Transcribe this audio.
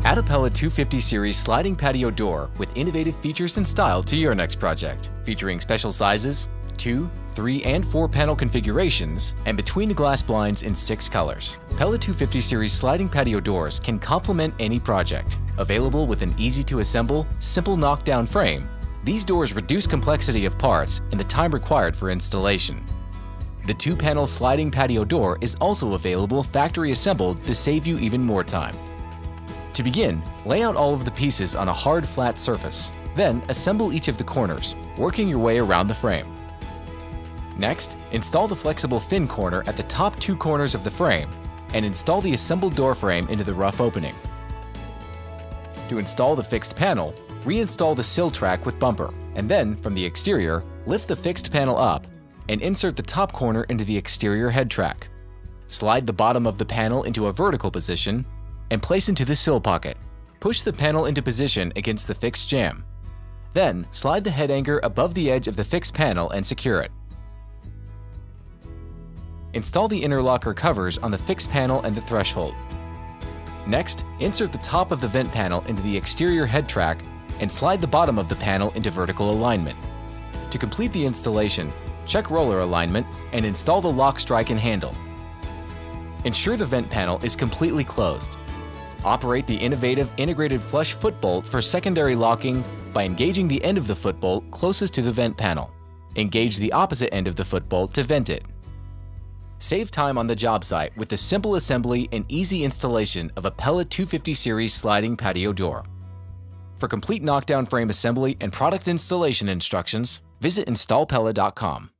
Add a Pella 250 series sliding patio door with innovative features and style to your next project, featuring special sizes, 2, 3, and 4 panel configurations, and between the glass blinds in 6 colors. Pella 250 series sliding patio doors can complement any project. Available with an easy-to-assemble, simple knockdown frame, these doors reduce complexity of parts and the time required for installation. The 2-panel sliding patio door is also available factory assembled to save you even more time. To begin, lay out all of the pieces on a hard, flat surface. Then, assemble each of the corners, working your way around the frame. Next, install the flexible fin corner at the top 2 corners of the frame and install the assembled door frame into the rough opening. To install the fixed panel, reinstall the sill track with bumper, and then, from the exterior, lift the fixed panel up and insert the top corner into the exterior head track. Slide the bottom of the panel into a vertical position and place into the sill pocket. Push the panel into position against the fixed jamb. Then, slide the head anchor above the edge of the fixed panel and secure it. Install the interlocker covers on the fixed panel and the threshold. Next, insert the top of the vent panel into the exterior head track and slide the bottom of the panel into vertical alignment. To complete the installation, check roller alignment and install the lock strike and handle. Ensure the vent panel is completely closed. Operate the innovative integrated flush foot bolt for secondary locking by engaging the end of the foot bolt closest to the vent panel. Engage the opposite end of the foot bolt to vent it. Save time on the job site with the simple assembly and easy installation of a Pella 250 series sliding patio door. For complete knockdown frame assembly and product installation instructions, visit installpella.com.